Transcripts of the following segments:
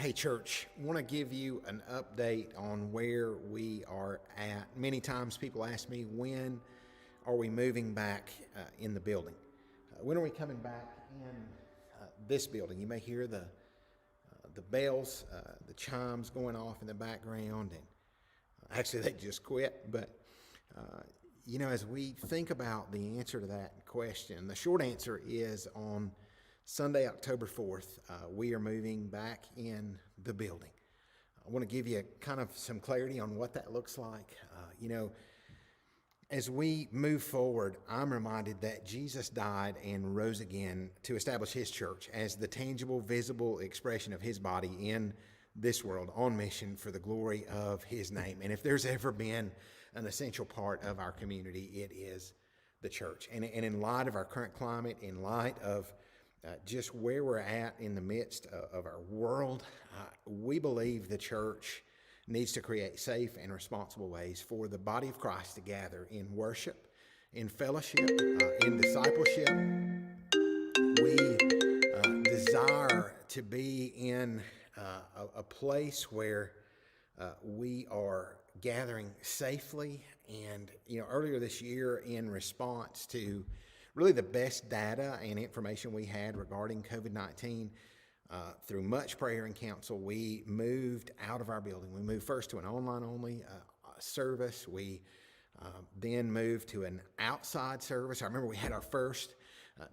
Hey, church, want to give you an update on where we are at. Many times people ask me, when are we moving back in the building? When are we coming back in this building? You may hear the bells, the chimes going off in the background, and actually they just quit. But as we think about the answer to that question, the short answer is on Sunday, October 4th, we are moving back in the building. I want to give you kind of some clarity on what that looks like. As we move forward, I'm reminded that Jesus died and rose again to establish his church as the tangible, visible expression of his body in this world on mission for the glory of his name. And if there's ever been an essential part of our community, it is the church. And in light of our current climate, in light of just where we're at in the midst of our world, we believe the church needs to create safe and responsible ways for the body of Christ to gather in worship, in fellowship, in discipleship. We desire to be in a place where we are gathering safely. And, earlier this year, in response to really the best data and information we had regarding COVID-19, through much prayer and counsel, we moved out of our building. We moved first to an online-only service. We then moved to an outside service. I remember we had our first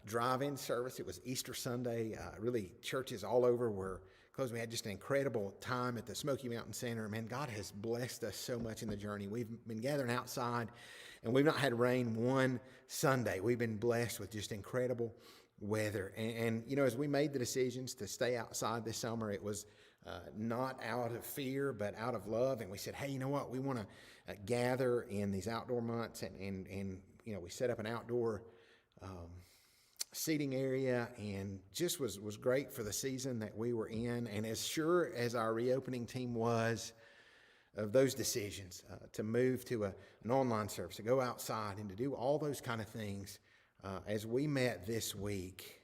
drive-in service. It was Easter Sunday. Really, churches all over were closed. We had just an incredible time at the Smoky Mountain Center. Man, God has blessed us so much in the journey. We've been gathering outside, and we've not had rain one Sunday. We've been blessed with just incredible weather. And as we made the decisions to stay outside this summer, it was not out of fear, but out of love. And we said, hey, you know what? We want to gather in these outdoor months. And we set up an outdoor seating area, and just was great for the season that we were in. And as sure as our reopening team was of those decisions to move to an online service, to go outside and to do all those kind of things, as we met this week,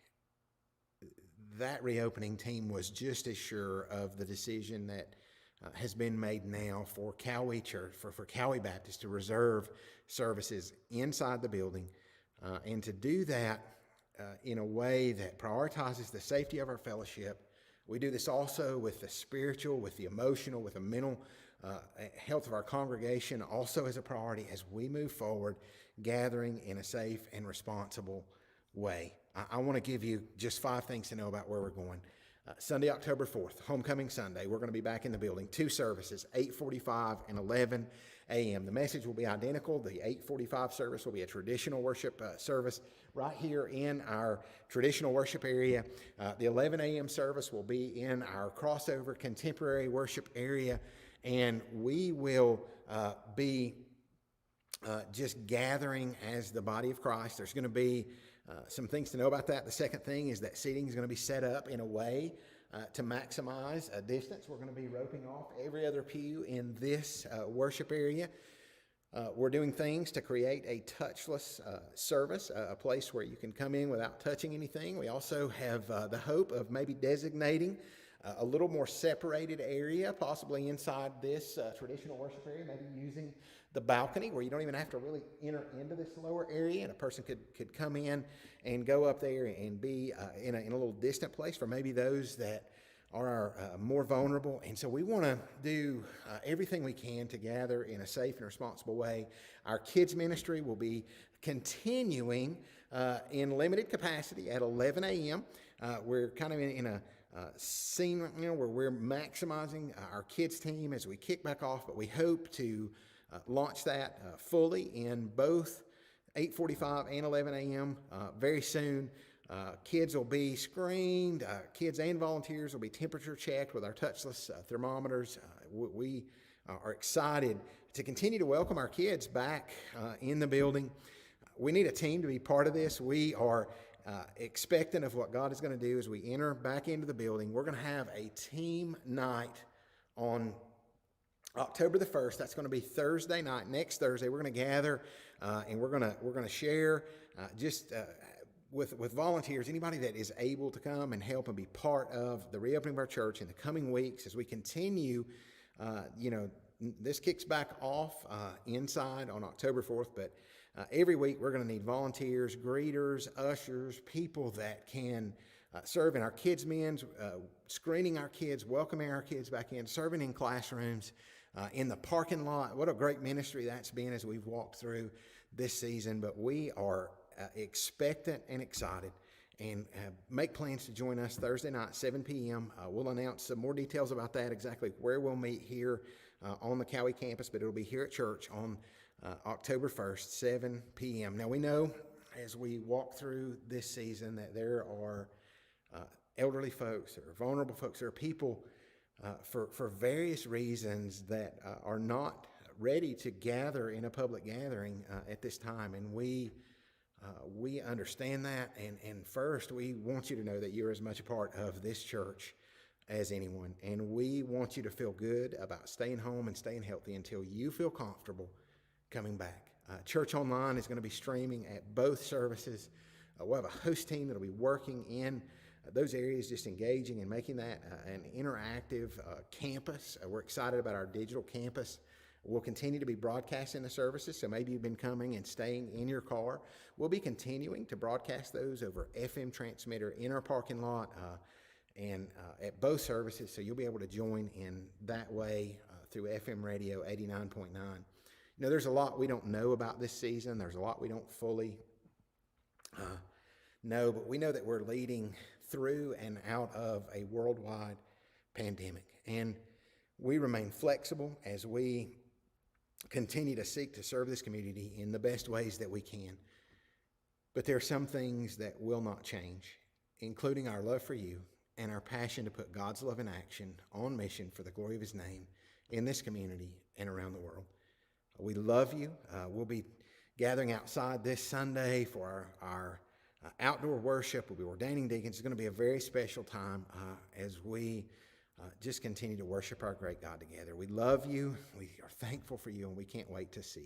that reopening team was just as sure of the decision that has been made now for Cowee Church, for Cowee Baptist, to reserve services inside the building, and to do that in a way that prioritizes the safety of our fellowship. We do this also with the spiritual, with the emotional, with the mental health of our congregation also as a priority as we move forward, gathering in a safe and responsible way. I want to give you just 5 things to know about where we're going. Sunday, October 4th, Homecoming Sunday, we're going to be back in the building. 2 services, 8:45 and 11 a.m. The message will be identical. The 8:45 service will be a traditional worship service right here in our traditional worship area. The 11 a.m. service will be in our crossover contemporary worship area, and we will be just gathering as the body of Christ. There's going to be some things to know about that. The second thing is that seating is going to be set up in a way to maximize a distance. We're going to be roping off every other pew in this worship area. We're doing things to create a touchless service, a place where you can come in without touching anything. We also have the hope of maybe designating a little more separated area, possibly inside this traditional worship area, maybe using the balcony where you don't even have to really enter into this lower area, and a person could come in and go up there and be in a little distant place for maybe those that are more vulnerable. And so we want to do everything we can to gather in a safe and responsible way. Our kids ministry will be continuing in limited capacity at 11 a.m. We're kind of in a scene where we're maximizing our kids team as we kick back off, but we hope to launch that fully in both 8:45 and 11 a.m. Very soon. Kids will be screened. Kids and volunteers will be temperature checked with our touchless thermometers. We are excited to continue to welcome our kids back in the building. We need a team to be part of this. We are expectant of what God is going to do as we enter back into the building. We're going to have a team night on October the 1st. That's going to be Thursday night. Next Thursday, we're going to gather and we're going to share just with volunteers, anybody that is able to come and help and be part of the reopening of our church in the coming weeks as we continue, this kicks back off inside on October 4th, but every week we're going to need volunteers, greeters, ushers, people that can serve in our kids' men's, screening our kids, welcoming our kids back in, serving in classrooms, in the parking lot. What a great ministry that's been as we've walked through this season, but we are expectant and excited, and make plans to join us Thursday night, 7 p.m. We'll announce some more details about that, exactly where we'll meet here on the Cowie campus, but it'll be here at church on October 1st, 7 p.m. Now, we know as we walk through this season that there are elderly folks or vulnerable folks. There are people for various reasons that are not ready to gather in a public gathering at this time, and we understand that, and first we want you to know that you're as much a part of this church as anyone, and we want you to feel good about staying home and staying healthy until you feel comfortable coming back. Church Online is going to be streaming at both services. We'll have a host team that'll be working in those areas, just engaging and making that an interactive campus. We're excited about our digital campus. We'll continue to be broadcasting the services, so maybe you've been coming and staying in your car. We'll be continuing to broadcast those over FM transmitter in our parking lot and at both services, so you'll be able to join in that way through FM radio 89.9. There's a lot we don't know about this season. There's a lot we don't fully know, but we know that we're leading through and out of a worldwide pandemic, and we remain flexible as we continue to seek to serve this community in the best ways that we can. But there are some things that will not change, including our love for you and our passion to put God's love in action on mission for the glory of his name in this community and around the world. We love you. We'll be gathering outside this Sunday for our outdoor worship. We'll be ordaining deacons. It's going to be a very special time as we just continue to worship our great God together. We love you. We are thankful for you, and we can't wait to see you.